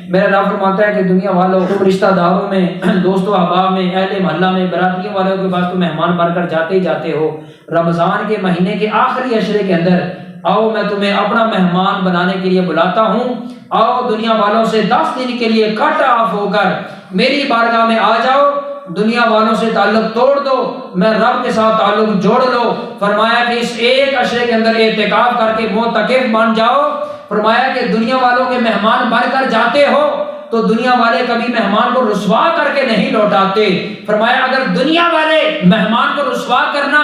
میرا رب فرماتا ہے کہ دنیا والوں، تم رشتہ داروں میں، دوست و احباب میں، اہل محلہ میں، برادریوں والوں کے پاس تم مہمان بن کر جاتے ہی جاتے ہو، رمضان کے مہینے کے آخری عشرے کے اندر آؤ میں تمہیں اپنا مہمان بنانے کے لیے بلاتا ہوں، آؤ دنیا والوں سے 10 دن کے لیے کٹ آف ہو کر میری بارگاہ میں آ جاؤ، دنیا والوں سے تعلق توڑ دو، میں رب کے ساتھ تعلق جوڑ لو۔ فرمایا کہ اس ایک عشرے کے اندر اعتکاف کر کے معتکف بن جاؤ۔ فرمایا کہ دنیا والوں کے مہمان بن کر جاتے ہو تو دنیا والے کبھی مہمان کو رسوا کر کے نہیں لوٹاتے۔ فرمایا اگر دنیا والے مہمان کو رسوا کرنا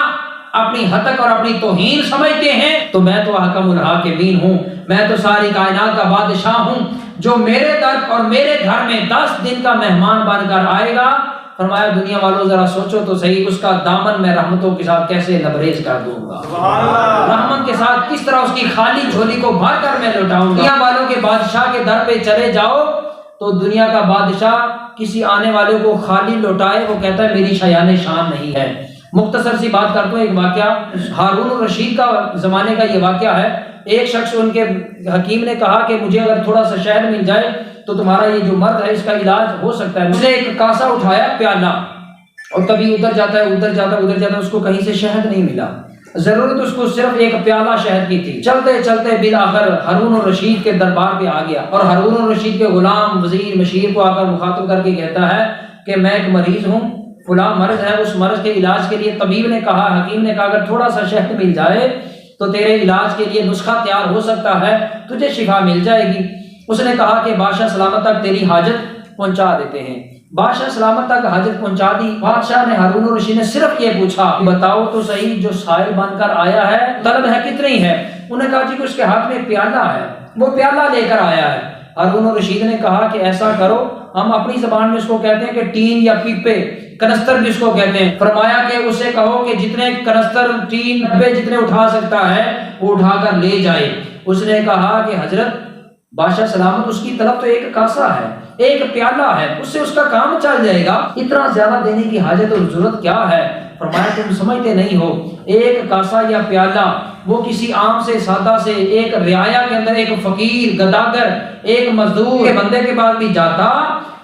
اپنی حتک اور اپنی توہین سمجھتے ہیں تو میں تو حکم الحاکمین ہوں، میں تو ساری کائنات کا بادشاہ ہوں، جو میرے در اور میرے گھر میں 10 دن کا مہمان بن کر آئے گا، فرمایا دنیا والوں ذرا سوچو تو صحیح، اس کا دامن میں رحمتوں کے ساتھ کیسے لبریز کر دوں گا، رحمت کے ساتھ کس طرح اس کی خالی جھولی کو بھر کر میں لوٹاؤں گا۔ دنیا والوں کے بادشاہ کے در پہ چلے جاؤ تو دنیا کا بادشاہ کسی آنے والے کو خالی لوٹائے، وہ کہتا ہے میری شایان شان نہیں ہے۔ مختصر سی بات کرتا ہوں، ایک واقعہ ہارون الرشید کا زمانے کا یہ واقعہ ہے۔ ایک شخص ان کے حکیم نے کہا کہ مجھے اگر تھوڑا سا شہد مل جائے تو تمہارا یہ جو مرض ہے اس کا علاج ہو سکتا ہے۔ اس نے ایک کاسا اٹھایا، پیالہ، اور کبھی ادھر جاتا ہے ادھر جاتا ہے، اس کو کہیں سے شہد نہیں ملا، ضرورت اس کو صرف ایک پیالہ شہد کی تھی۔ چلتے چلتے بالآخر ہارون الرشید کے دربار پہ آ گیا، اور ہارون الرشید کے غلام وزیر مشیر کو آ کر مخاطب کر کے کہتا ہے کہ میں ایک مریض ہوں، فلاں مرض ہے، اس مرض کے علاج کے لیے طبیب نے کہا، حکیم نے کہا اگر تھوڑا سا شہد مل جائے تو تیرے علاج کے لیے نسخہ تیار ہو سکتا ہے، تجھے شفا مل جائے گی۔ اس نے کہا کہ بادشاہ سلامت تک تیری حاجت پہنچا دیتے ہیں۔ بادشاہ سلامت تک حاجت پہنچا دی۔ بادشاہ نے ہارون الرشید نے صرف یہ پوچھا بتاؤ تو صحیح، جو سائل بن کر آیا ہے طلب ہے کتنی ہے؟ انہوں نے کہا جی کہ اس کے ہاتھ میں پیالہ ہے، وہ پیالہ لے کر آیا ہے۔ ہارون الرشید نے کہا کہ ایسا کرو، ہم اپنی زبان میں اس کو کہتے ہیں کہ ٹین یا پیپے، کنستر بھی اس کو کہتے ہیں۔ فرمایا کہ اسے کہو کہ جتنے کنستر ٹین پہ جتنے اٹھا سکتا ہے وہ اٹھا کر لے جائے۔ اس نے کہا کہ حضرت بادشاہ سلامت، اس کی طرف تو ایک کاسا ہے، ایک پیالہ ہے، اس سے اس کا کام چل جائے گا، اتنا زیادہ دینے کی حاجت اور ضرورت کیا ہے؟ فرمایا تم سمجھتے نہیں ہو، ایک کاسا یا پیالہ وہ کسی عام سے سادہ سے ایک رعایا کے اندر ایک فقیر، گداگر، ایک مزدور کے بندے کے پاس بھی جاتا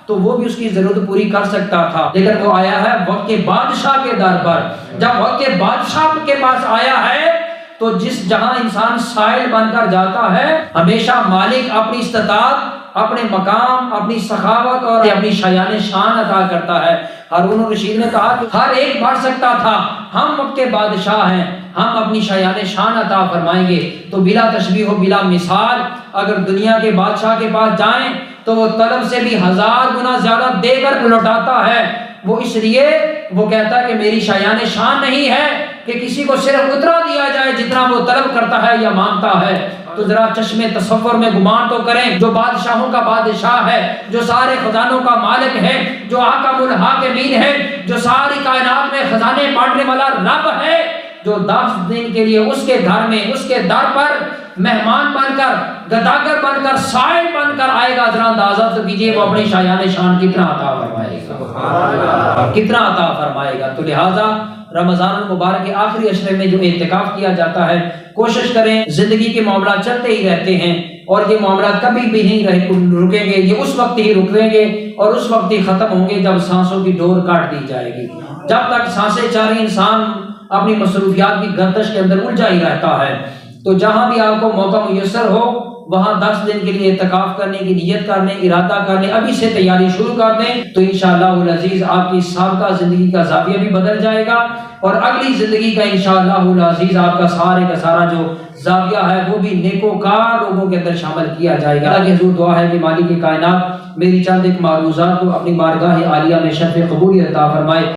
تو وہ بھی اس کی ضرورت پوری کر سکتا تھا، لیکن وہ آیا ہے وقت کے بادشاہ کے در پر۔ جب وقت کے بادشاہ کے پاس آیا ہے تو جس جہاں انسان سائل بن کر جاتا ہے، ہمیشہ مالک اپنی استطاعت، اپنے مقام، اپنی سخاوت اور اپنی شایان شان عطا کرتا ہے۔ ہارون الرشید نے کہا کہ ہر ایک بڑھ سکتا تھا، ہم وقت کے بادشاہ ہیں، ہم اپنی شایان شان عطا فرمائیں گے۔ تو بلا تشبیہ و بلا مثال اگر دنیا کے بادشاہ کے پاس جائیں تو وہ طلب سے بھی 1000 گنا زیادہ دے کر لوٹاتا ہے۔ وہ اس لیے وہ کہتا ہے کہ میری شایان شان نہیں ہے کہ کسی کو صرف اتنا دیا جائے جتنا وہ طلب کرتا ہے یا مانگتا ہے۔ تو ذرا چشم تصور میں گمان تو کریں، جو بادشاہوں کا بادشاہ ہے، جو سارے خزانوں کا مالک ہے، جو حکم الحاکمین ہے، جو ساری کائنات میں خزانے بانٹنے والا رب ہے، جو 10 دن کے لیے اس کے گھر میں، اس کے در پر مہمان بن کر، گداگر بن کر، سائل بن کر آئے گا، ذرا اندازہ تو کیجئے وہ اپنی شایان شان کتنا عطا فرمائے گا، کتنا عطا فرمائے گا۔ تو لہٰذا رمضان المبارک کے آخری عشرے میں جو اعتکاف کیا جاتا ہے، کوشش کریں، زندگی کے معاملات چلتے ہی رہتے ہیں اور یہ معاملات کبھی بھی نہیں رکیں گے، یہ اس وقت ہی رکیں گے اور اس وقت ہی ختم ہوں گے جب سانسوں کی ڈور کاٹ دی جائے گی۔ جب تک سانسیں چاری انسان اپنی مصروفیات کی گردش کے اندر الجھا ہی رہتا ہے۔ تو جہاں بھی آپ کو موقع میسر ہو وہاں 10 دن کے لیے اعتکاف کرنے کی نیت کر لیں، ارادہ کر لیں، ابھی سے تیاری شروع کر دیں تو انشاءاللہ العزیز آپ کی سابقہ زندگی کا زاویہ بھی بدل جائے گا اور اگلی زندگی کا انشاءاللہ العزیز آپ کا سارے کا سارا جو زاویہ ہے وہ بھی نیکوکار لوگوں کے اندر شامل کیا جائے گا۔ اللہ کی حضور دعا ہے کہ مالک کائنات میری چند ایک معروضات کو اپنی بارگاہ عالیہ میں شرف قبولیت عطا فرمائے۔